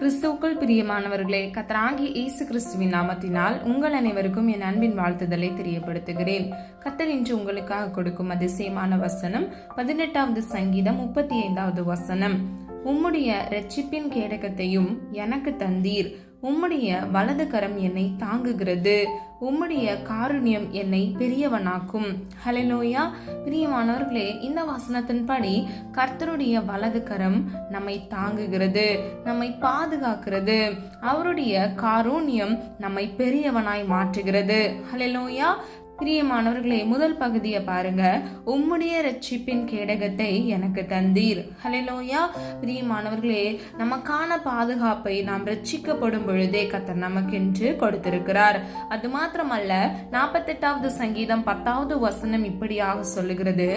கிறிஸ்துவுக்குள் பிரியமானவர்களே, கர்த்தராகிய இயேசு கிறிஸ்துவின் நாமத்தினால் உங்கள் அனைவருக்கும் என் அன்பின் வாழ்த்துதலை தெரியப்படுத்துகிறேன். கர்த்தர் இன்று உங்களுக்காக கொடுக்கும் அதிசயமான வசனம் 18வது சங்கீதம் 35வது வசனம். உம்முடைய இரட்சிப்பின் கேடகத்தையும் எனக்கு தந்தீர், உம்முடைய வலது கரம் என்னை தாங்குகிறது, உம்முடைய காருண்யம் என்னை பெரியவனாக்கும். ஹல்லேலூயா. பிரியமானவர்களே, இந்த வசனத்தின்படி கர்த்தருடைய வலது கரம் நம்மை தாங்குகிறது, நம்மை பாதுகாக்கிறது. அவருடைய காருண்யம் நம்மை பெரியவனாய் மாற்றுகிறது. ஹல்லேலூயா. பிரியமானவர்களே, முதல் பகுதியை பாருங்க. உம்முடைய இரட்சிப்பின் கேடகத்தை எனக்கு தந்தீர். ஹல்லேலூயா. பிரியமானவர்களே, நமக்கான பாதுகாப்பை நாம் ரட்சிக்கப்படும் பொழுதே கர்த்தர் நமக்கென்று கொடுத்திருக்கிறார். அது மாத்திரமல்ல, 48வது சங்கீதம் 10வது வசனம் இப்படியாக சொல்லுகிறது,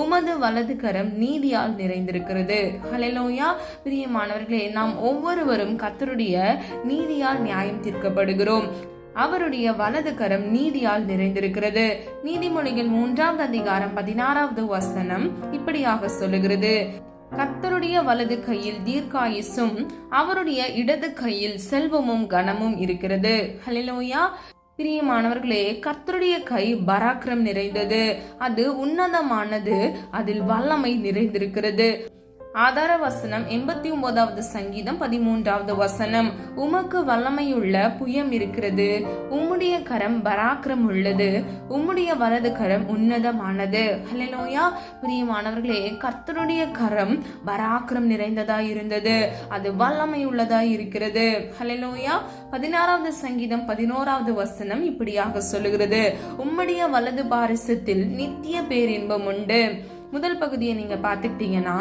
உமது வலது கரம் நீதியால் நிறைந்திருக்கிறது. ஹல்லேலூயா. பிரியமானவர்களே, நாம் ஒவ்வொருவரும் கர்த்தருடைய நீதியால் நியாயம் தீர்க்கப்படுகிறோம். அவருடைய வலது கரம் நீதியால் நிறைந்திருக்கிறது. நீதிமொழிகள் 3வது அதிகாரம் 16வது வசனம் இப்படியாக சொல்லுகிறது, கர்த்தருடைய வலது கையில் தீர்க்காயுசும் அவருடைய இடது கையில் செல்வமும் கனமும் இருக்கிறது. ஹல்லேலூயா. பிரியமானவர்களே, கர்த்தருடைய கை பராக்கிரம் நிறைந்தது, அது உன்னதமானது, அதில் வல்லமை நிறைந்திருக்கிறது. ஆதார வசனம் 89வது சங்கீதம் 13வது வசனம், உமக்கு வல்லமையுள்ள புயம் இருக்கிறது, உம்முடைய கரம் பராக்கிரம் உள்ளது, உம்முடைய வலது கரம் உன்னதமானது. ஹல்லேலூயா. பிரியமானவர்களே, கர்த்தருடைய கரம் பராக்கிரம் நிறைந்ததாய் இருந்தது, அது வல்லமை உள்ளதாய் இருக்கிறது. ஹல்லேலூயா. 16வது சங்கீதம் 11வது வசனம் இப்படியாக சொல்லுகிறது, உம்முடைய வலது பாரிசத்தில் நித்திய பேரின்பம் உண்டு. முதல் பகுதியை நீங்க பார்த்துக்கிட்டீங்கன்னா,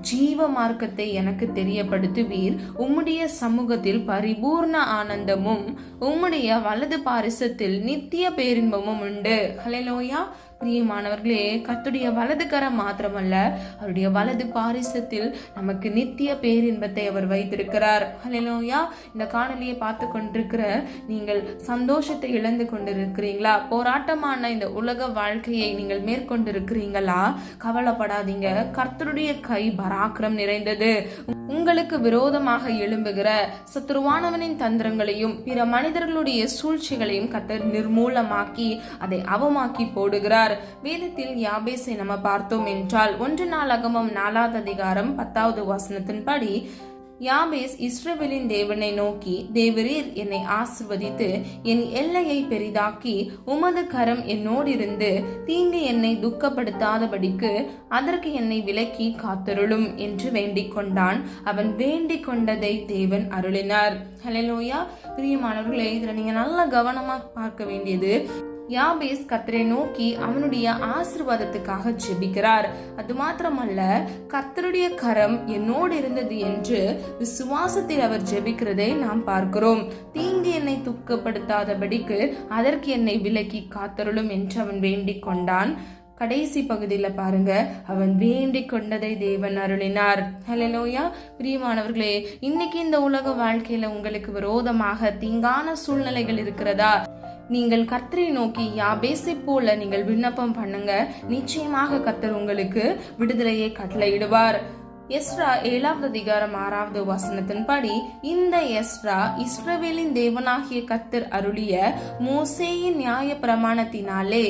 ஜீவ மார்க்கத்தை எனக்கு தெரியப்படுத்துவீர், உம்முடைய சமூகத்தில் பரிபூர்ண ஆனந்தமும் உம்முடைய வலது பாரிசத்தில் நித்திய பேரின்பமும் உண்டு. ஹல்லேலூயா. பிரியமானவர்களே, கர்த்தருடைய வலது கரம் மாத்திரமல்ல, அவருடைய வலது பாரிசத்தில் நமக்கு நித்திய பேரின்பத்தை அவர் வைத்திருக்கிறார். ஹல்லேலூயா. இந்த காணொலியை பார்த்து கொண்டிருக்கிற நீங்கள் சந்தோஷத்தை இழந்து கொண்டிருக்கிறீங்களா? போராட்டமான இந்த உலக வாழ்க்கையை நீங்கள் மேற்கொண்டிருக்கிறீங்களா? கவலைப்படாதீங்க. கர்த்தருடைய கை பராக்கிரம் நிறைந்தது. உங்களுக்கு விரோதமாக எழும்புகிற சத்துருவானவனின் தந்திரங்களையும் பிற மனிதர்களுடைய சூழ்ச்சிகளையும் கர்த்தர் நிர்மூலமாக்கி அதை அவமாக்கி போடுகிறார். வேதத்தில் யாபேசை நம்ம பார்த்தோம் என்றால் 1 நாளாகமம் 4வது அதிகாரம் 10வது வசனத்தின்படி, யாபேஸ் இஸ்ரவேலின் தேவனை நோக்கி, தேவரீர் என்னை ஆசிர்வதித்து என் எல்லையை பெரிதாக்கி உமது கரம் என்னோடிருந்து தீங்கு என்னை துக்கப்படுத்தாதபடிக்கு அதற்கு என்னை விலக்கி காத்தருளும் என்று வேண்டிக் கொண்டான். அவன் வேண்டிக் கொண்டதை தேவன் அருளினார். ஹல்லேலூயா. பிரியமானவர்களே, இதுல நீங்க நல்ல கவனமா பார்க்க வேண்டியது, யாபேஸ் கர்த்தரை நோக்கி அவனுடைய ஆசீர்வாதத்துக்காக ஜெபிக்கிறார். அது மாத்திரமல்ல, கர்த்தருடைய கரம் என்னோடு இருந்தது என்று விசுவாசத்தில் அவர் ஜெபிக்கிறதை நாம் பார்க்கிறோம். தீங்கு என்னை துக்கப்படுத்தாதபடிக்கு அதற்கு என்னை விலக்கி காத்தருளும் என்று அவன் வேண்டிக் கொண்டான். கடைசி பகுதியில பாருங்க, அவன் வேண்டிக் கொண்டதை தேவன் அருளினார். ஹல்லேலூயா. பிரியமானவர்களே, இன்னைக்கு இந்த உலக வாழ்க்கையில உங்களுக்கு விரோதமாக தீங்கான சூழ்நிலைகள் இருக்கிறதா? நீங்கள் கர்த்தரை நோக்கி யாபேசை போல நீங்கள் விண்ணப்பம் பண்ணுங்க, நிச்சயமாக கர்த்தர் உங்களுக்கு விடுதலையை கட்டளையிடுவார். எஸ்ரா 7வது அதிகாரம் 6வது வசனத்தின்படி, இந்த எஸ்ரா இஸ்ரவேலின் தேவனாகிய கர்த்தர் அருளிய மோசேயின் நியாய பிரமாணத்தினாலே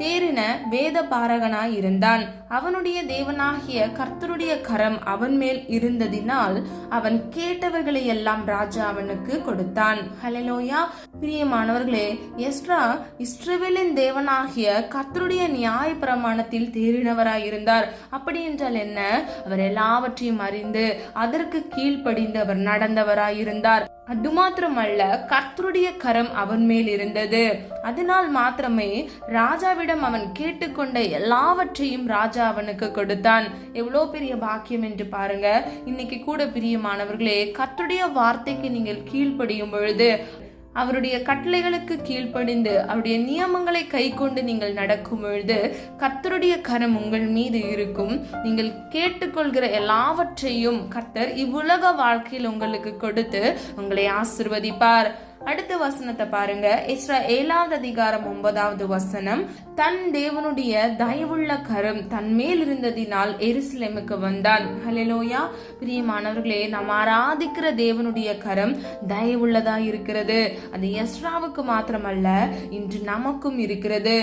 தேறின வேத பாரகனாய் இருந்தான். அவனுடைய தேவனாகிய கர்த்தருடைய கரம் அவன் மேல் இருந்ததினால் அவன் கேட்டவர்களை எல்லாம் ராஜா அவனுக்கு கொடுத்தான். ஹல்லேலூயா. பிரியமானவர்களே, எஸ்ரா இஸ்ரவேலின் தேவனாகிய கர்த்தருடைய நியாய பிரமாணத்தில் தேறினவராய் இருந்தார். அப்படி என்றால் என்ன? அவர் எல்லாவற்றையும் அறிந்து அதற்கு கீழ்ப்படிந்து அவர் நடந்தவராய் இருந்தார். அது மாத்திரமல்ல, கர்த்தருடைய கரம் அவன் மேல் இருந்தது. அதனால் மாத்திரமே ராஜாவிடம் அவன் கேட்டுக்கொண்ட எல்லாவற்றையும் ராஜா அவனுக்கு கொடுத்தான். எவ்வளோ பெரிய பாக்கியம் என்று பாருங்க. இன்னைக்கு கூட பிரியமானவர்களே, கர்த்தருடைய வார்த்தைக்கு நீங்கள் கீழ்ப்படியும் பொழுது, அவருடைய கட்டளைகளுக்கு கீழ்ப்படிந்து அவருடைய நியமங்களை கை கொண்டு நீங்கள் நடக்கும் பொழுது கர்த்தருடைய கரம் உங்கள் மீது இருக்கும். நீங்கள் கேட்டுக்கொள்கிற எல்லாவற்றையும் கர்த்தர் இவ்வுலக வாழ்க்கையில் உங்களுக்கு கொடுத்து உங்களை ஆசீர்வதிப்பார். அடுத்த வசனத்தை பாருங்க. எஸ்றா 7வது அதிகாரம் 9வது வசனம். தன் தேவனுடைய தயவுள்ள கரம் தன் மேல் இருந்ததினால் எருசலேமுக்கு வந்தான். ஹல்லேலூயா. பிரியமானவர்களே, நாம் ஆராதிக்கிற தேவனுடைய கரம் தயவுள்ளதா இருக்கிறது. அது எஸ்ராவுக்கு மாத்திரமல்ல, இன்று நமக்கும் இருக்கிறது.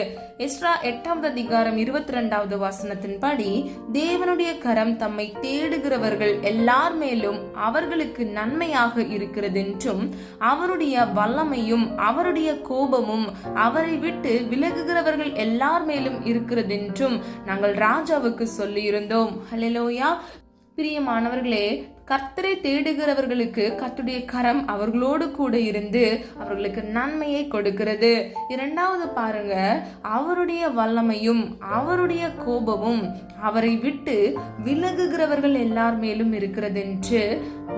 எஸ்றா 8வது அதிகாரம் 22வது வசனத்தின்படி, தேவனுடைய கரம் தம்மை தேடுகிறவர்கள் எல்லார் மேலும் அவர்களுக்கு நன்மையாக இருக்கிறது என்றும், அவருடைய வல்லமையும் அவருடைய கோபமும் அவரை விட்டு விலகுகிறவர்கள் எல்லார் மேலும் இருக்கிறது என்றும் நாங்கள் ராஜாவுக்கு சொல்லி இருந்தோம். ஹல்லேலூயா. பிரியமானவர்களே, கர்த்தரை தேடுகிறவர்களுக்கு கர்த்தருடைய கரம் அவர்களோடு கூட இருந்து அவர்களுக்கு நன்மையை கொடுக்கிறது. இரண்டாவது பாருங்க, அவருடைய வல்லமையும் அவருடைய கோபமும் அவரை விட்டு விலகுகிறவர்கள் எல்லார் மேலும் இருக்கிறது என்று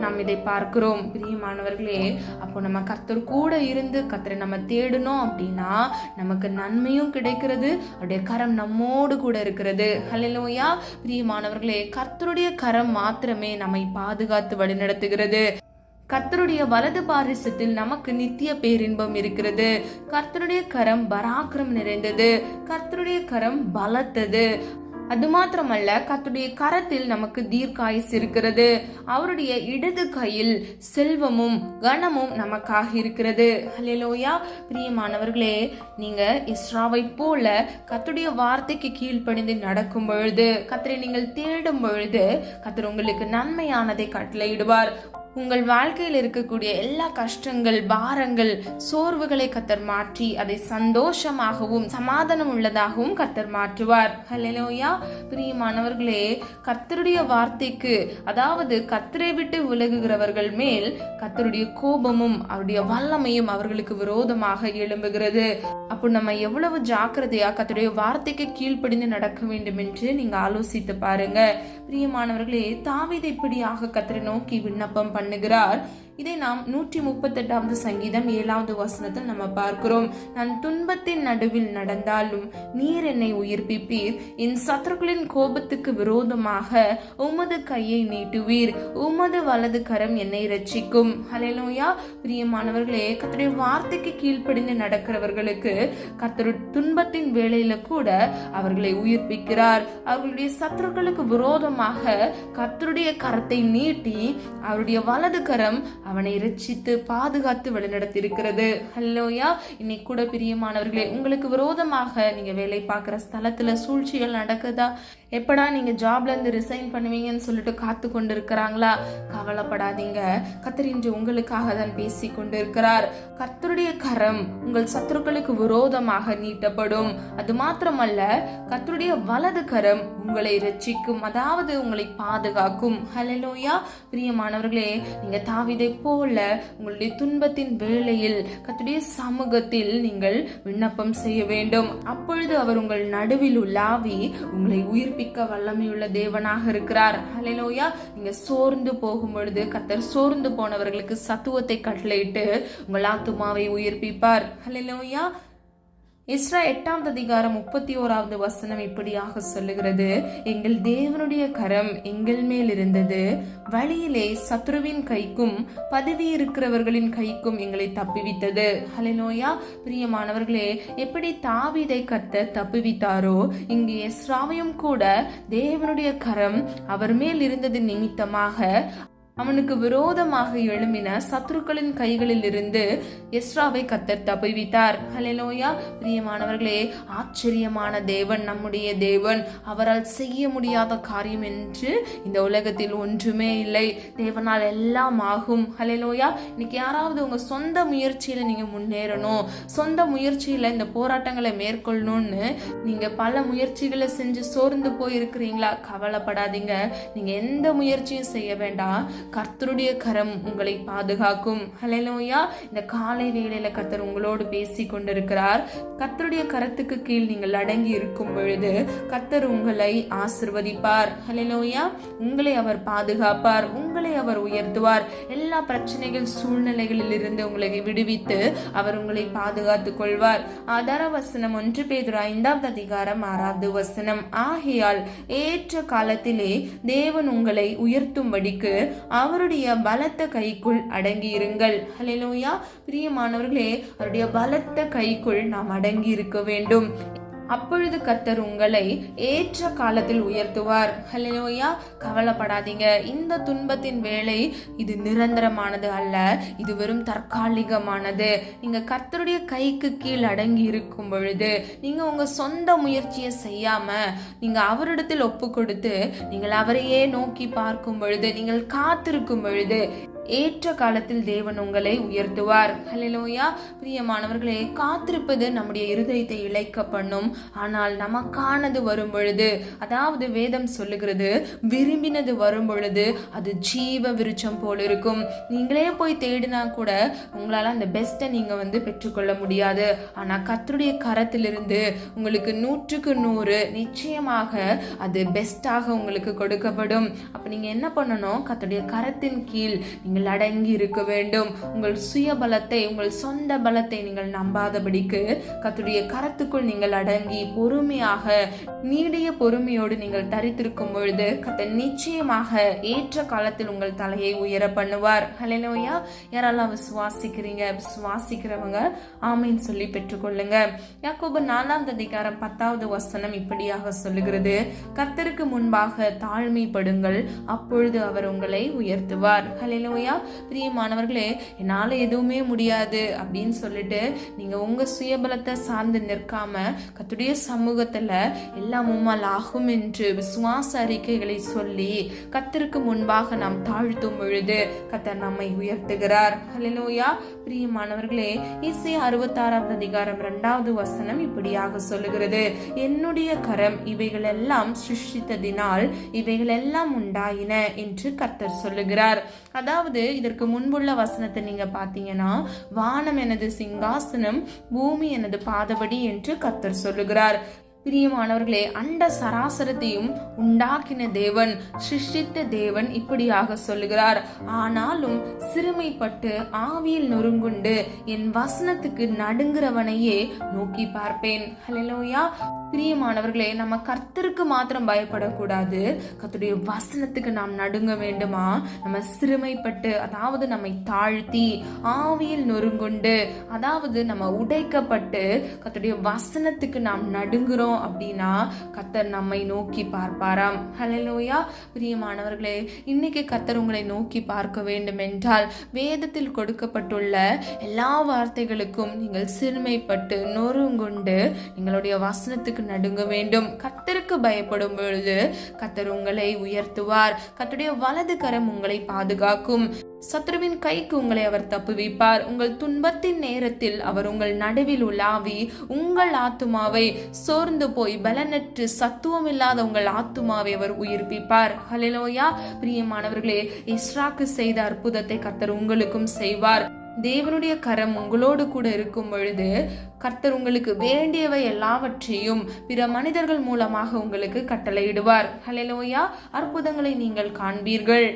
நாம் இதை பார்க்கிறோம். பிரியமானவர்களே, அப்போ நம்ம கர்த்தர் கூட இருந்து கர்த்தரை நம்ம தேடணும் அப்படின்னா நமக்கு நன்மையும் கிடைக்கிறது, அவருடைய கரம் நம்மோடு கூட இருக்கிறது. ஹல்லேலூயா. பிரியமானவர்களே, கர்த்தருடைய கரம் மாத்திரமே நம்மை பாதுகாத்து வழிநடத்துகிறது. கர்த்தருடைய வலது பாரிசத்தில் நமக்கு நித்திய பேரின்பம் இருக்கிறது. கர்த்தருடைய கரம் பராக்கிரம் நிறைந்தது. கர்த்தருடைய கரம் பலத்தது. அது மாத்திரமல்ல, கர்த்தருடைய கரத்தில் நமக்கு தீர்க்காயுசு இருக்கிறது. அவருடைய இடது கையில் செல்வமும் கனமும் நமக்காக இருக்கிறது. ஹல்லேலூயா. பிரியமானவர்களே, நீங்க இஸ்ராவை போல கர்த்தருடைய வார்த்தைக்கு கீழ்ப்படிந்து நடக்கும் பொழுது, கர்த்தரை நீங்கள் தேடும் பொழுது, கர்த்தர் உங்களுக்கு நன்மையானதை கட்டளையிடுவார். உங்கள் வாழ்க்கையில் இருக்கக்கூடிய எல்லா கஷ்டங்கள், பாரங்கள், சோர்வுகளை கர்த்தர் மாற்றி அதை சந்தோஷமாகவும் சமாதானம் உள்ளதாகவும் கர்த்தர் மாற்றுவார். ஹல்லேலூயா. பிரியமானவர்களே, கர்த்தருடைய வார்த்தைக்கு, அதாவது கர்த்தரை விட்டு விலகுகிறவர்கள் மேல் கர்த்தருடைய கோபமும் அவருடைய வல்லமையும் அவர்களுக்கு விரோதமாக எழும்புகிறது. அப்போ நம்ம எவ்வளவு ஜாக்கிரதையா கர்த்தருடைய வார்த்தைக்கு கீழ்ப்படிந்து நடக்க வேண்டும் என்று நீங்க ஆலோசித்து பாருங்க. பிரியமானவர்களே, தாவீது இப்படியாக கர்த்தரை நோக்கி விண்ணப்பம் பண்ணுகிறார். இதை நாம் 138வது சங்கீதம் 7வது வசனத்தில் நம்ம பார்க்கிறோம். நான் துன்பத்தின் நடுவில் நடந்தாலும் நீர் என்னை உயிர்ப்பிப்பீர், என் சத்துருக்களின் கோபத்துக்கு விரோதமாக உமது கையை நீட்டுவீர், உமது வலது கரம் என்னை ரட்சிக்கும். ஹல்லேலூயா. பிரியமானவர்களே, கர்த்தருடைய வார்த்தைக்கு கீழ்ப்படிந்து நடக்கிறவர்களுக்கு கர்த்தர் துன்பத்தின் வேளையில கூட அவர்களை உயிர்ப்பிக்கிறார். அவர்களுடைய சத்துருக்களுக்கு விரோதமாக கர்த்தருடைய கரத்தை நீட்டி அவருடைய வலது கரம் அவனை ரட்சித்து பாதுகாத்து வழிநடத்தி இருக்கிறது. ஹல்லேலூயா. இன்னைக்கு கூட பிரியமானவர்களே, உங்களுக்கு விரோதமாக நீங்க வேலை பார்க்குற ஸ்தலத்துல சூழ்ச்சிகள் நடக்குதா? எப்படா நீங்க ஜாப்ல இருந்து ரிசைன் பண்ணுவீங்கன்னு சொல்லிட்டு காத்து கொண்டு இருக்கிறாங்களா? கவலைப்படாதீங்க. கர்த்தர் இன்று உங்களுக்காக தான் பேசி கொண்டு இருக்கிறார். கர்த்தருடைய கரம் உங்கள் சத்துருக்களுக்கு விரோதமாக நீட்டப்படும். அது மாத்திரமல்ல, கர்த்தருடைய வலது கரம் உங்களை ரட்சிக்கும், அதாவது உங்களை பாதுகாக்கும். ஹல்லேலூயா. பிரியமானவர்களே, நீங்க தாவீதை போல உங்களுடைய துன்பத்தின் வேளையில் கர்த்தருடைய சமூகத்தில் நீங்கள் விண்ணப்பம் செய்ய வேண்டும். அப்பொழுது அவர் உங்கள் நடுவில் உலாவி உங்களை உயிர்ப்பிக்க வல்லமையுள்ள தேவனாக இருக்கிறார். ஹல்லேலூயா. நீங்க சோர்ந்து போகும் பொழுது கர்த்தர் சோர்ந்து போனவர்களுக்கு சத்துவத்தை கட்டளையிட்டு உங்கள் ஆத்துமாவை உயிர்ப்பிப்பார். ஹல்லேலூயா. எஸ்றா 8வது அதிகாரம் 31வது வசனம் இப்படியாக சொல்லுகிறது. எங்கள் தேவனுடைய கரம் எங்கள் மேல் இருந்தது, வழியிலே சத்ருவின் கைக்கும் பதவி இருக்கிறவர்களின் கைக்கும் எங்களை தப்புவித்தது. ஹல்லேலூயா. பிரியமானவர்களே, எப்படி தாவீதை கர்த்தர் தப்புவித்தாரோ, இங்கு எஸ்ராவையும் கூட தேவனுடைய கரம் அவர் மேல் இருந்தது நிமித்தமாக அவனுக்கு விரோதமாக எழும்பின சத்துருக்களின் கைகளில் இருந்து எஸ்ராவை கர்த்தர் தப்புவித்தார். ஹல்லேலூயா. பிரியமானவர்களே, ஆச்சரியமான தேவன் நம்முடைய தேவன். அவரால் செய்ய முடியாத காரியம் என்று இந்த உலகத்தில் ஒன்றுமே இல்லை. தேவனால் எல்லாம் ஆகும். ஹல்லேலூயா. இன்னைக்கு யாராவது உங்க சொந்த முயற்சியில நீங்க முன்னேறணும், சொந்த முயற்சியில இந்த போராட்டங்களை மேற்கொள்ளணும்னு நீங்க பல முயற்சிகளை செஞ்சு சோர்ந்து போயிருக்கிறீங்களா? கவலைப்படாதீங்க. நீங்க எந்த முயற்சியும் செய்ய வேண்டாம். கர்த்தருடைய கரம் உங்களை பாதுகாக்கும். ஹல்லேலூயா. இந்த காலை வேளையில கர்த்தர் உங்களோடு பேசி கொண்டிருக்கிறார். கர்த்தருடைய கரத்துக்கு கீழ் நீங்கள் அடங்கி இருக்கும் பொழுது கர்த்தர் உங்களை ஆசீர்வதிப்பார். ஹல்லேலூயா. உங்களை அவர் பாதுகாப்பார், உங்களை அவர் உயர்த்துவார். எல்லா பிரச்சனைகள் சூழ்நிலைகளில் இருந்து உங்களை விடுவித்து அவர் உங்களை பாதுகாத்துக் கொள்வார். ஆதார வசனம் 1 பேதுரு 5வது அதிகாரம் 6வது வசனம். ஆகையால் ஏற்ற காலத்திலே தேவன் உங்களை உயர்த்தும்படிக்கு அவருடைய பலத்த கைக்குள் அடங்கி இருங்கள். ஹல்லேலூயா. பிரியமானவர்களே, அவருடைய பலத்த கைக்குள் நாம் அடங்கி இருக்க வேண்டும். அப்பொழுது கர்த்தர் உங்களை ஏற்ற காலத்தில் உயர்த்துவார். ஹல்லேலூயா. கவலைப்படாதீங்க. இந்த துன்பத்தின் வேலை இது நிரந்தரமானது அல்ல, இது வெறும் தற்காலிகமானது. நீங்க கர்த்தருடைய கைக்கு கீழ் அடங்கி இருக்கும் பொழுது, நீங்க உங்க சொந்த முயற்சியை செய்யாம நீங்க அவரிடத்தில் ஒப்பு கொடுத்து நீங்கள் அவரையே நோக்கி பார்க்கும் பொழுது, நீங்கள் காத்திருக்கும் பொழுது ஏற்ற காலத்தில் தேவன் உங்களை உயர்த்துவார். ஹல்லேலூயா. பிரியமானவர்களே, காத்திருப்பது நம்முடைய இருதயத்தை இளைக்க பண்ணும். ஆனால் நமக்கானது வரும் பொழுது, அதாவது வேதம் சொல்லுகிறது, விரும்பினது வரும் பொழுது அது ஜீவ விருட்சம் போல் இருக்கும். நீங்களே போய் தேடினா கூட உங்களால அந்த பெஸ்ட்டை நீங்க பெற்றுக்கொள்ள முடியாது. ஆனா கர்த்தருடைய கரத்திலிருந்து உங்களுக்கு 100க்கு 100 நிச்சயமாக அது பெஸ்டாக உங்களுக்கு கொடுக்கப்படும். அப்ப நீங்க என்ன பண்ணணும்? கர்த்தருடைய கரத்தின் கீழ் நீங்கள் அடங்கி இருக்க வேண்டும். உங்கள் சுய பலத்தை, உங்கள் சொந்த பலத்தை நீங்கள் நம்பாதபடிக்கு கர்த்தருடைய கரத்துக்குள் நீங்கள் அடங்கி பொறுமையாக, நீடிய பொறுமையோடு நீங்கள் தரித்திருக்கும் பொழுது கர்த்தர் நிச்சயமாக ஏற்ற காலத்தில் உங்கள் தலையை உயர பண்ணுவார். ஹல்லேலூயா. யாரெல்லாம் விசுவாசிக்கிறீங்க? விசுவாசிக்கிறவங்க ஆமீன் சொல்லி பெற்றுக்கொள்ளுங்க. யாக்கோபு 4ஆம் அதிகாரம் 10வது வசனம் இப்படியாக சொல்லுகிறது, கர்த்தருக்கு முன்பாக தாழ்மைப்படுங்கள், அப்பொழுது அவர் உங்களை உயர்த்துவார். ஹல்லேலூயா. பிரியமானவர்களே, என்னால எதுவுமே முடியாது அப்படின்னு சொல்லிட்டு நீங்க உங்க சுயபலத்தை சார்ந்து நிற்காம கர்த்தருடைய சமூகத்துல எல்லாம் உம்மால் ஆகும் என்று விசுவாச அறிக்கைகளை சொல்லி கர்த்தருக்கு முன்பாக நாம் தாழ்த்தும் பொழுது கர்த்தர் நம்மை உயர்த்துகிறார். ஹல்லேலூயா. பிரியமானவர்களே, இசை 66ஆம் அதிகாரம் 2வது வசனம் இப்படியாக சொல்லுகிறது, என்னுடைய கரம் இவைகள் எல்லாம் சிருஷ்டித்ததினால் இவைகள் எல்லாம் உண்டாயின என்று கர்த்தர் சொல்லுகிறார். அதாவது இதற்கு முன்புள்ள வசனத்தை நீங்க பாத்தீங்கன்னா, வானம் எனது சிங்காசனம், பூமி எனது பாதபடி என்று கர்த்தர் சொல்லுகிறார். பிரியமானவர்களே, அண்ட சராசரத்தையும் உண்டாக்கின தேவன், சிருஷ்டித்த தேவன் இப்படியாக சொல்லுகிறார், ஆனாலும் சிறுமைப்பட்டு ஆவியில் நொறுங்குண்டு என் வசனத்துக்கு நடுங்குறவனையே நோக்கி பார்ப்பேன். ஹல்லேலூயா. பிரியமானவர்களே, நம்ம கர்த்தருக்கு மாத்திரம் பயப்படக்கூடாது, கர்த்தருடைய வசனத்துக்கு நாம் நடுங்க வேண்டுமா? நம்ம சிறுமைப்பட்டு, அதாவது நம்மை தாழ்த்தி ஆவியில் நொறுங்குண்டு, அதாவது நம்ம உடைக்கப்பட்டு கர்த்தருடைய வசனத்துக்கு நாம் நடுங்குறோம் அப்படின்னா கர்த்தர் நம்மை நோக்கி பார்ப்பாராம். ஹல்லேலூயா. பிரியமானவர்களே, இன்னைக்கு கர்த்தர் உங்களை நோக்கி பார்க்க வேண்டும் என்றால் வேதத்தில் கொடுக்கப்பட்டுள்ள எல்லா வார்த்தைகளுக்கும் நீங்கள் சிறுமைப்பட்டு நொறுங்குண்டு எங்களுடைய வசனத்துக்கு நடுங்க வேண்டும். கர்த்தருக்கு பயப்படும் பொழுது கர்த்தர் உங்களை உயர்த்துவார். கர்த்தருடைய வலது கரம் உங்களை பாதுகாக்கும். சத்ருவின் கைக்கு உங்களை அவர் தப்புவிப்பார். உங்கள் துன்பத்தின் நேரத்தில் அவர் உங்கள் நடுவில் உலாவி உங்கள் ஆத்துமாவை, சோர்ந்து போய் பலனற்று சத்துவம் இல்லாத உங்கள் ஆத்துமாவை அவர் உயிர்ப்பிப்பார். ஹல்லேலூயா. பிரியமானவர்களே, இஸ்ராக்கு செய்த அற்புதத்தை கர்த்தர் உங்களுக்கும் செய்வார். தேவனுடைய கரம் உங்களோடு கூட இருக்கும் பொழுது கர்த்தர் உங்களுக்கு வேண்டியவை எல்லாவற்றையும் பிற மனிதர்கள் மூலமாக உங்களுக்கு கட்டளையிடுவார். ஹல்லேலூயா. அற்புதங்களை நீங்கள் காண்பீர்கள்.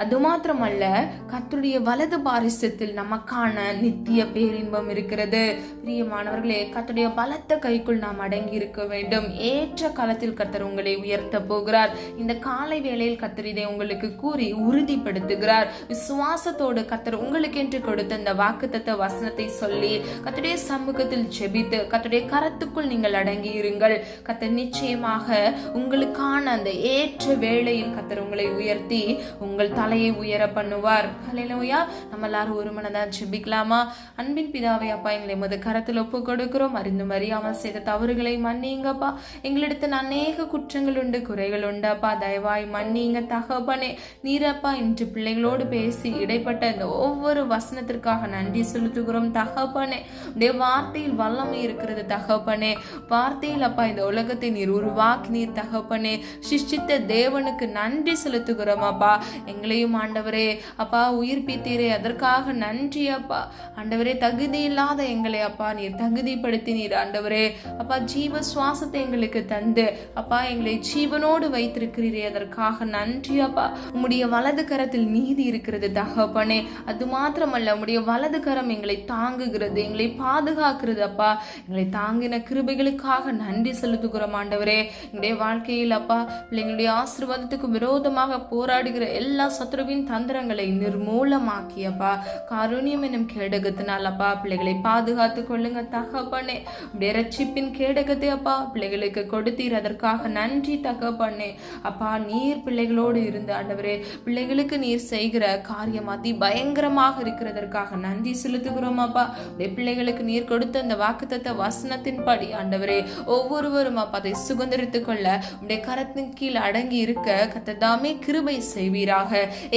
அது மாத்திரமல்ல, கர்த்தருடைய வலது பாரிசத்தில் நமக்கான நித்திய பேரின்பம் இருக்கிறது. பிரியமானவர்களே, கர்த்தருடைய பலத்த கைக்குள் நாம் அடங்கி இருக்க வேண்டும். ஏற்ற காலத்தில் கர்த்தர் உங்களை உயர்த்த போகிறார். இந்த காலை வேளையில் கர்த்தர் இதை உங்களுக்கு கூறி உறுதிப்படுத்துகிறார். விசுவாசத்தோடு கர்த்தர் உங்களுக்கு என்று கொடுத்த இந்த வாக்குத்தத்த வசனத்தை சொல்லி கர்த்தருடைய சமூகத்தில் ஜெபித்து கர்த்தருடைய கரத்துக்குள் நீங்கள் அடங்கி இருங்கள். கர்த்தர் நிச்சயமாக உங்களுக்கான அந்த ஏற்ற வேளையில் கர்த்தர் உங்களை உயர்த்தி உங்கள் தலையை உயர பண்ணுவார். ஹல்லேலூயா. நம்ம எல்லாரும் ஒரு மனதான் ஜெபிக்கலாமா? அன்பின் பிதாவே, அப்பா, எங்களை முத கரத்தில் ஒப்பு கொடுக்கிறோம். அறிந்தும் அறியாமல் செய்த தவறுகளை மன்னிங்கப்பா. எங்களிடத்தில் அநேக குற்றங்கள் உண்டு, குறைகள் உண்டு அப்பா. தயவாய் மன்னிங்க தகப்பனே. நீரப்பா இன்று பிள்ளைகளோடு பேசி இடைப்பட்ட இந்த ஒவ்வொரு வசனத்திற்காக நன்றி செலுத்துகிறோம் தகப்பனே. உடைய வார்த்தையில் வல்லமை இருக்கிறது தகப்பனே. வார்த்தையில் அப்பா இந்த உலகத்தை நீர் உருவாக்கினீர் தகப்பனே. சிருஷ்டித்த தேவனுக்கு நன்றி செலுத்துகிறோம் அப்பா. எங்களை ஆண்டவரே அப்பா உயிர்ப்பித்தீரே, அதற்காக நன்றி அப்பா. ஆண்டவரே, தகுதி இல்லாத எங்களை அப்பா நீர் தகுதிப்படுத்தினீர் ஆண்டவரே. அப்பா, ஜீவ சுவாசத்தை எங்களுக்கு தந்து அப்பா எங்களை ஜீவனோடு வைத்திருக்கிறீரே, அதற்காக நன்றி அப்பா. உம்முடைய வலது கரத்தில் நீதி இருக்கிறது தகப்பனே. அது மாத்திரமல்ல, உம்முடைய வலது கரம் எங்களை தாங்குகிறது, எங்களை பாதுகாக்கிறது அப்பா. எங்களை தாங்கின கிருபைகளுக்காக நன்றி செலுத்துகிறோம் ஆண்டவரே. எங்களுடைய வாழ்க்கையில் அப்பா பிள்ளைங்களுடைய ஆசீர்வாதத்துக்கு விரோதமாக போராடுகிற எல்லா சத்ருவின் தந்திரங்களை நிர்மூலமாக்கியப்பா காருண்யம் என்னும் கேடகத்தினால் அப்பா பிள்ளைகளை பாதுகாத்து கொள்ளுங்க தகப்பனே. உடைய ரட்சிப்பின் கேடகத்தை அப்பா பிள்ளைகளுக்கு கொடுத்தீர், அதற்காக நன்றி தகப்பனே. அப்பா நீர் பிள்ளைகளோடு இருந்து ஆண்டவரே பிள்ளைகளுக்கு நீர் செய்கிற காரியம் அதி பயங்கரமாக இருக்கிறதற்காக நன்றி செலுத்துகிறோம் அப்பா. உடைய பிள்ளைகளுக்கு நீர் கொடுத்த அந்த வாக்குத்தத்த வசனத்தின்படி ஆண்டவரே ஒவ்வொருவரும் அப்பா அதை சுதந்திரித்துக் கொள்ள உடைய கரத்தின் கீழ் அடங்கி இருக்க கர்த்ததாமே கிருபை செய்வீராக.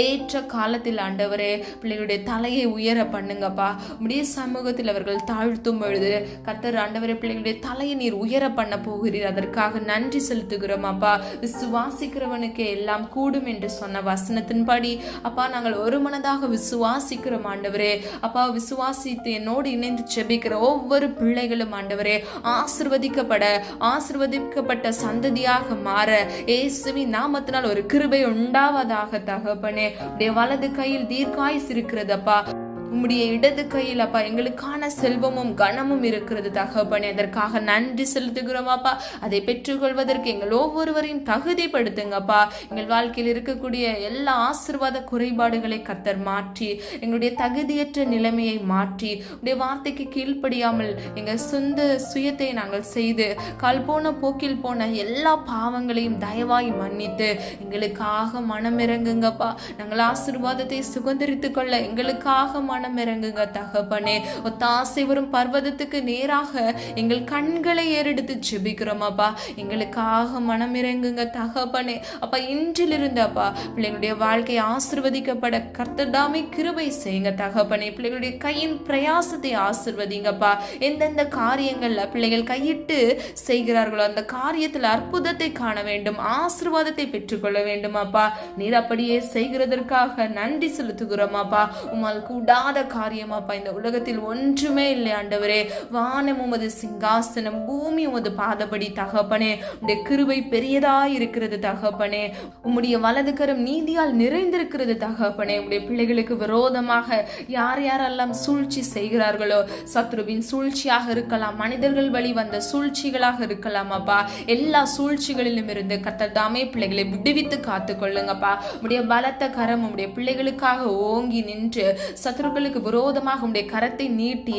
ஏற்ற காலத்தில் ஆண்டவரே பிள்ளைகளுடைய தலையை உயர பண்ணுங்கப்பா. உடைய சமூகத்தில் அவர்கள் தாழ்த்தும் பொழுது கர்த்தர் ஆண்டவரே பிள்ளைகளுடைய தலையை நீர் உயர பண்ண போகிறீர், அதற்காக நன்றி செலுத்துகிறோம் அப்பா. விசுவாசிக்கிறவனுக்கு எல்லாம் கூடும் என்று சொன்ன வசனத்தின்படி அப்பா நாங்கள் ஒரு மனதாக விசுவாசிக்கிறோம் ஆண்டவரே. அப்பா விசுவாசித்து என்னோடு இணைந்து செபிக்கிற ஒவ்வொரு பிள்ளைகளும் ஆண்டவரே ஆசிர்வதிக்கப்பட்ட சந்ததியாக மாற இயேசுவின் நாமத்தினால் ஒரு கிருபை உண்டாவதாக தகப்பனே. உடைய வலது கையில் தீர்க்காயுசு இருக்கிறது அப்பா, உம்முடைய இடது கையில் அப்பா எங்களுக்கான செல்வமும் கனமும் இருக்கிறது தகப்பனே, அதற்காக நன்றி செலுத்துகிறோம் அப்பா. அதை பெற்றுக்கொள்வதற்கு எங்கள் ஒவ்வொருவரையும் தகுதிப்படுத்துங்கப்பா. எங்கள் வாழ்க்கையில் இருக்கக்கூடிய எல்லா ஆசீர்வாத குறைபாடுகளை கர்த்தர் மாற்றி எங்களுடைய தகுதியற்ற நிலைமையை மாற்றி உடைய வார்த்தைக்கு கீழ்ப்படியாமல் எங்கள் சொந்த சுயத்தை நாங்கள் செய்து கால் போன போக்கில் போன எல்லா பாவங்களையும் தயவாய் மன்னித்து எங்களுக்காக மனம் இறங்குங்கப்பா. நாங்கள் ஆசீர்வாதத்தை சுதந்திரித்துக் கொள்ள எங்களுக்காக மனம் இறங்குங்க தகப்பனே. ஒத்தாசை வரும் பர்வதத்துக்கு நேராக எங்கள் கண்களை ஏறெடுத்து ஜெபிக்கிறோம் அப்பா. எங்களுக்காக மனம் இறங்குங்க தகப்பனே. அப்பா இன்றிலிருந்து அப்பா பிள்ளைகளுடைய வாழ்க்கையை ஆசீர்வதிக்கப்பட கர்த்தர்தாமே கிருபை செய்யுங்க தகப்பனே. பிள்ளைகளுடைய கையின் பிரயாசத்தை ஆசீர்வதிங்கப்பா. எந்தெந்த காரியங்கள்ல பிள்ளைகள் கையிட்டு செய்கிறார்களோ அந்த காரியத்தில் அற்புதத்தை காண வேண்டும், ஆசீர்வாதத்தை பெற்றுக்கொள்ள வேண்டும் அப்பா. நீர் அப்படியே செய்கிறதற்காக நன்றி செலுத்துகிறோம் அப்பா. உம்மால் கூடாத காரியமாப்பா இந்த உலகத்தில் ஒன்றுமே இல்லை ஆண்டவரே. வானம் உமது சிங்காசனம், பூமி உமது பாதபடி தகப்பனே. உம்முடைய கிருபை பெரியதாய் இருக்கிறது தகப்பனே. உம்முடைய வலது கரம் நீதியால் நிறைந்திருக்கிறது தகப்பனே. உம்முடைய பிள்ளைகளுக்கு விரோதமாக யார் யாரெல்லாம் சூழ்ச்சி செய்கிறார்களோ, சத்ருவின் சூழ்ச்சியாக இருக்கலாம், மனிதர்கள் வழி வந்த சூழ்ச்சிகளாக இருக்கலாம் அப்பா, எல்லா சூழ்ச்சிகளிலும் இருந்து கர்த்தர் தாமே பிள்ளைகளை விடுவித்து காத்து கொள்ளுங்கப்பா. உம்முடைய பலத்த கரம் உம்முடைய பிள்ளைகளுக்காக ஓங்கி நின்று சத்ருக்களுக்கு விரோதமாக உம்முடைய கரத்தை நீட்டி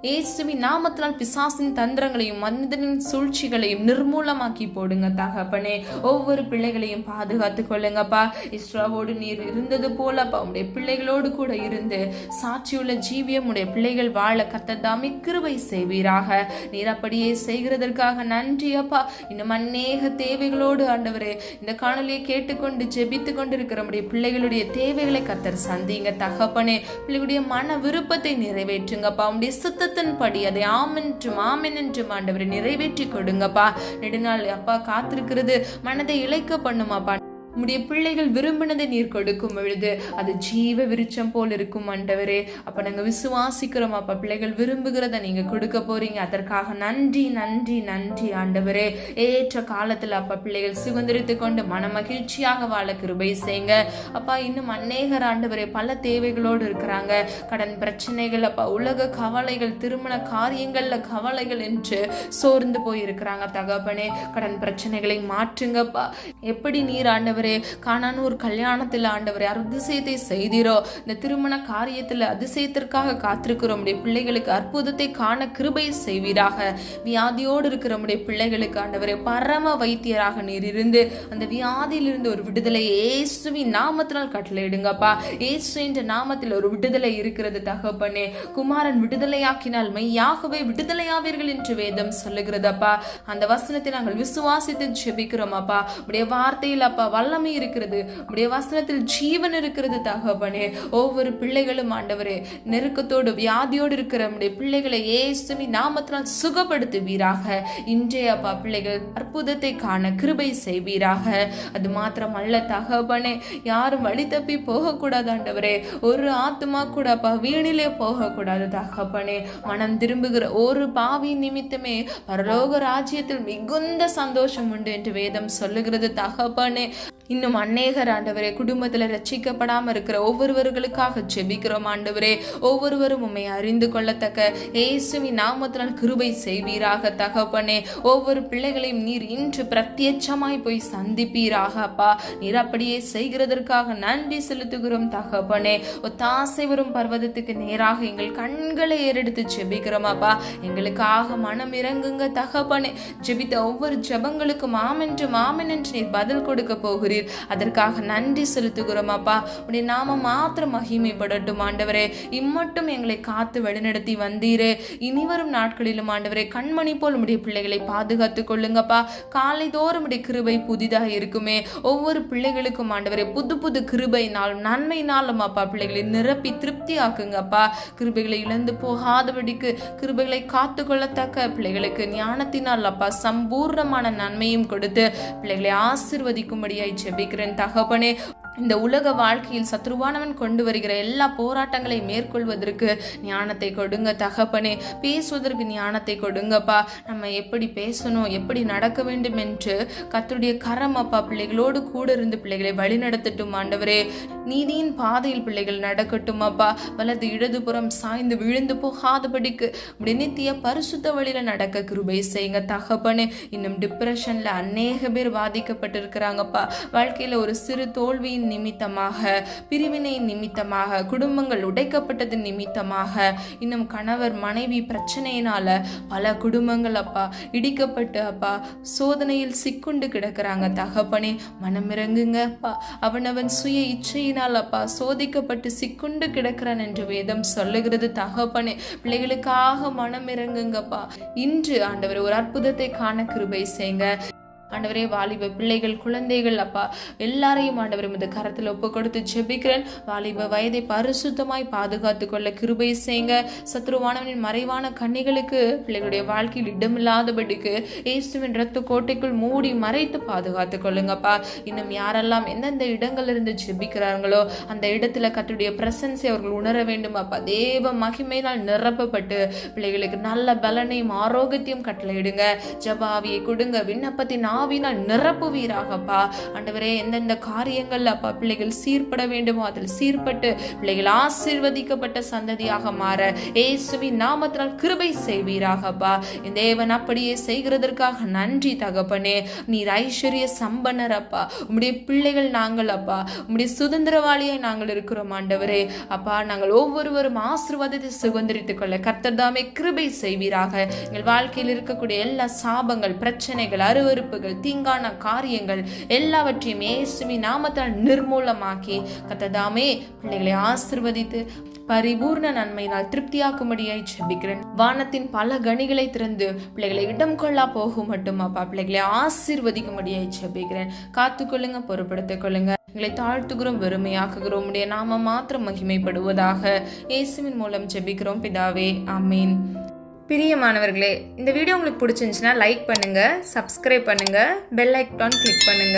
இயேசுவின் நாமத்தினால் பிசாசின் தந்திரங்களையும் மனிதனின் சூழ்ச்சிகளையும் நிர்மூலமாக்கி போடுங்க தகப்பனே. ஒவ்வொரு பிள்ளைகளையும் பாதுகாத்துக் கொள்ளுங்கப்பா. இஸ்ராவோடு நீர் இருந்தது போலப்பா உம்முடைய பிள்ளைகளோடு கூட இருந்து சாட்சியுள்ள ஜீவியம் உடைய பிள்ளைகள் வாழ கர்த்தர் தாமே கிருபை செய்வீராக. நீர் அப்படியே செய்கிறதற்காக நன்றி அப்பா. இன்னும் அநேக தேவைகளோடு ஆண்டவரே இந்த காணொலியை கேட்டுக்கொண்டு ஜெபித்து கொண்டிருக்கிற நம்முடைய பிள்ளைகளுடைய தேவைகளை கர்த்தர் சந்திங்க தகப்பனே. பிள்ளைகளுடைய மன விருப்பத்தை நிறைவேற்றுங்கப்பா. உம்முடைய சித்தத்தின் படி அதை ஆமென் என்றும் ஆண்டவரை நிறைவேற்றி கொடுங்கப்பா. நெடுநாள் அப்பா காத்திருக்கிறது மனதை இளைக்க பண்ணுமாப்பா. உம்முடைய பிள்ளைகள் விரும்பினதை நீர் கொடுக்கும் பொழுது அது ஜீவ விருட்சம் போல் இருக்கும் ஆண்டவரே. அப்ப நாங்க விசுவாசிக்கிறோம் அப்பா பிள்ளைகள் விரும்புகிறத நீங்க கொடுக்க போறீங்க, அதற்காக நன்றி நன்றி நன்றி ஆண்டவரே. ஏற்ற காலத்துல அப்பா பிள்ளைகள் சுதந்திரித்து கொண்டு மன மகிழ்ச்சியாக வாழ கிருபை செய்யுங்க அப்பா. இன்னும் அநேகர் ஆண்டவரே பல தேவைகளோடு இருக்கிறாங்க, கடன் பிரச்சனைகள் அப்பா, உலக கவலைகள், திருமண காரியங்கள்ல கவலைகள் என்று சோர்ந்து போயிருக்கிறாங்க தகப்பனே. கடன் பிரச்சனைகளை மாற்றுங்கப்பா. எப்படி நீர் ஆண்டவரே கானான் ஒரு கல்யாணத்தில் ஆண்டவரே அதிசயத்தை செய்தீரோ, இந்த திருமண காரியத்தில் அதிசயத்திற்காக காத்திருக்கிறோம் பிள்ளைகளுக்கு அற்புதத்தை காண கிருபை செய்வீராக. வியாதியோடு இருக்கிற பிள்ளைகளுக்கு ஆண்டவரே பரம வைத்தியராக நீர் இருந்து அந்த வியாதியிலிருந்து ஒரு விடுதலை இயேசுவின் நாமத்தினால் கட்டளையிடுங்கப்பா. இயேசு என்ற நாமத்தில் ஒரு விடுதலை இருக்கிறது தகப்பனே. குமாரன் விடுதலையாக்கினால் மெய்யாகவே விடுதலையாவீர்கள் என்று வேதம் சொல்லுகிறதப்பா. அந்த வசனத்தை நாங்கள் விசுவாசித்து ஜெபிக்கிறோம் அப்பா. உடைய வார்த்தையில் அப்பா வல்லமை இருக்கிறது, உடைய வசனத்தில் ஜீவன் இருக்கிறது தகப்பனே. ஒவ்வொரு பிள்ளைகளும் ஆண்டவரே நெருக்கத்தோடு வியாதியோடு இருக்கிற நம்முடைய பிள்ளைகளை இயேசுவின் நாமத்தினால் சுகப்படுத்துவீராக. இன்றைய அப்பா பிள்ளைகள் அற்புதத்தை காண கிருபை செய்வீராக. அது மாத்திரம் அல்ல தகப்பனே, யாரும் வழி தப்பி போகக்கூடாது ஆண்டவரே. ஒரு ஆத்மா கூட அப்பா வீணிலே போகக்கூடாது தகப்பனே. மனம் திரும்புகிற ஒரு பாவி நிமித்தமே பரலோக ராஜ்யத்தில் மிகுந்த சந்தோஷம் உண்டு என்று வேதம் சொல்லுகிறது தகப்பனே. இன்னும் அநேகர் ஆண்டவரே குடும்பத்தில் ரட்சிக்கப்படாமல் இருக்கிற ஒவ்வொருவர்களுக்காக ஜெபிக்கிறோம் ஆண்டவரே. ஒவ்வொருவரும் உம்மை அறிந்து கொள்ளத்தக்க இயேசுவின் நாமத்தினால் கிருபை செய்வீராக தகப்பனே. ஒவ்வொரு பிள்ளைகளையும் நீர் இன்று பிரத்யட்சமாய் போய் சந்திப்பீராக அப்பா. நீர் அப்படியே செய்கிறதற்காக நன்றி செலுத்துகிறோம் தகப்பனே. ஒத்தாசை வரும் பர்வதத்துக்கு நேராக எங்கள் கண்களை ஏறெடுத்து ஜெபிக்கிறோம் அப்பா. எங்களுக்காக மனம் இறங்குங்க தகப்பனே. ஜெபித்த ஒவ்வொரு ஜெபங்களுக்கும் ஆமென் என்று நீர் பதில் கொடுக்க போகிறீர். அதற்காக நன்றி செலுத்துகிறோம் அப்பா. உடைய நாம மாத்திரம் மகிமைப்படட்டும் ஆண்டவரே. இம்மட்டும் எங்களை காத்து வழிநடத்தி வந்தீரே. இனிவரும் நாட்களிலும் ஆண்டவரே கண்மணி போல் உடைய பிள்ளைகளை பாதுகாத்துக் கொள்ளுங்கப்பா. காலை தோறும் உடைய கிருபை புதிதாக இருக்குமே. ஒவ்வொரு பிள்ளைகளுக்கும் ஆண்டவரே புது புது கிருபையினாலும் நன்மையினாலும் அப்பா பிள்ளைகளை நிரப்பி திருப்தி ஆக்குங்கப்பா. கிருபைகளை இழந்து போகாதபடிக்கு கிருபைகளை காத்து கொள்ளத்தக்க பிள்ளைகளுக்கு ஞானத்தினால் அப்பா சம்பூர்ணமான நன்மையும் கொடுத்து பிள்ளைகளை ஆசீர்வதிக்கும்படியாய் ஜெபிக்கிறேன் தகப்பனே. இந்த உலக வாழ்க்கையில் சத்ருவானவன் கொண்டு வருகிற எல்லா போராட்டங்களை மேற்கொள்வதற்கு ஞானத்தை கொடுங்க தகப்பனே. பேசுவதற்கு ஞானத்தை கொடுங்கப்பா. நம்ம எப்படி பேசணும், எப்படி நடக்க வேண்டும் என்று கர்த்தருடைய கரம் அப்பா பிள்ளைகளோடு கூட இருந்து பிள்ளைகளை வழிநடத்தட்டும் ஆண்டவரே. நீதியின் பாதையில் பிள்ளைகள் நடக்கட்டும் அப்பா. வலது இடதுபுறம் சாய்ந்து விழுந்து போகாதபடிக்கு நித்திய பரிசுத்த வழியில நடக்க கிருபை செய்யுங்க தகப்பனே. இன்னும் டிப்ரெஷன்ல அநேக பேர் பாதிக்கப்பட்டிருக்கிறாங்கப்பா. வாழ்க்கையில ஒரு சிறு தோல்வியின் நிமித்தமாக, பிரிவினை நிமித்தமாக, குடும்பங்கள் உடைக்கப்பட்டது நிமித்தமாக, இன்னும் கணவர் மனைவி பிரச்சனையினால பல குடும்பங்கள் அப்பா இடிக்கப்பட்டு அப்பா சோதனையில் சிக்குண்டு கிடக்கிறாங்க தகப்பனே. மனமிறங்குங்க அப்பா. அவனவன் சுய இச்சையினால் அப்பா சோதிக்கப்பட்டு சிக்குண்டு கிடக்கிறான் என்று வேதம் சொல்லுகிறது தகப்பனே. பிள்ளைகளுக்காக மனமிறங்குங்கப்பா. இன்று ஆண்டவர் ஒரு அற்புதத்தை காண கிருபை செய்யுங்க ஆண்டவரே. வாலிப பிள்ளைகள், குழந்தைகள் அப்பா எல்லாரையும் ஆண்டவரும் இந்த கரத்தில் ஒப்பு கொடுத்து ஜெபிக்கிறேன். வாலிப வயதை பரிசுத்தமாய் பாதுகாத்து கொள்ள கிருபை செய்யுங்க. சத்ருவானவனின் மறைவான கண்ணிகளுக்கு பிள்ளைகளுடைய வாழ்க்கையில் இடமில்லாதபடிக்கு இயேசுவின் இரத்த கோட்டைக்குள் மூடி மறைத்து பாதுகாத்து கொள்ளுங்கப்பா. இன்னும் யாரெல்லாம் எந்தெந்த இடங்கள்ல இருந்து ஜெபிக்கிறார்களோ அந்த இடத்துல கர்த்தருடைய பிரசன்ஸை அவர்கள் உணர வேண்டும் அப்பா. தேவ மகிமையினால் நிரப்பப்பட்டு பிள்ளைகளுக்கு நல்ல பலனையும் ஆரோக்கியத்தையும் கட்டளையிடுங்க. ஜபாவியை கொடுங்க. விண்ணப்பத்தின் ஆவினால் நிரப்புவீராகப்பா. ஆண்டவரே எந்தெந்த காரியங்கள் அப்பா பிள்ளைகள் சீர்பட வேண்டுமோ அதில் சீர்பட்டு பிள்ளைகள் ஆசீர்வதிக்கப்பட்ட சந்ததியாக மாற இயேசுவின் நாமத்தினால் கிருபை செய்வீராகப்பா. இந்த தேவன் அப்படியே செய்கிறதற்காக நன்றி தகப்பனே. நீர் ஐஸ்வர்ய சம்பன்னர் அப்பா. உம்முடைய பிள்ளைகள் நாங்கள் அப்பா. உம்முடைய சுதந்திரவாளியை நாங்கள் இருக்கிறோம் ஆண்டவரே அப்பா. நாங்கள் ஒவ்வொருவரும் ஆசீர்வாதத்தை சுதந்திரித்துக் கொள்ள கர்த்தர் தாமே கிருபை செய்வீராக. எங்கள் வாழ்க்கையில் இருக்கக்கூடிய எல்லா சாபங்கள், பிரச்சனைகள், அருவருப்புகள், தீங்கான காரியங்கள் எல்லாவற்றையும் இயேசுவின் நாமத்தால் நிர்மூலமாக்கி கர்த்தர் தாமே பிள்ளைகளை ஆசீர்வதித்து பரிபூர்ண நன்மையினால் திருப்தியாக்கும்படியாய் ஜெபிக்கிறேன். வானத்தின் பல கனிகளை திறந்து பிள்ளைகளை இடம் கொள்ளா போகும் மட்டும் அப்பா பிள்ளைகளை ஆசீர்வதிக்கும்படியாய் ஜெபிக்கிறேன். காத்துக்கொள்ளுங்க, பொறுப்படுத்திக் கொள்ளுங்க. எங்களை தாழ்த்துகிறோம், வெறுமையாக்குகிறோம். உடைய நாம மாத்திரம் மகிமைப்படுவதாக. இயேசுவின் மூலம் ஜெபிக்கிறோம் பிதாவே, ஆமீன். பிரியமானவர்களே, இந்த வீடியோ உங்களுக்கு பிடிச்சிருந்துச்சுன்னா லைக் பண்ணுங்க, சப்ஸ்கிரைப் பண்ணுங்க, பெல் ஐக்கான் கிளிக் பண்ணுங்க.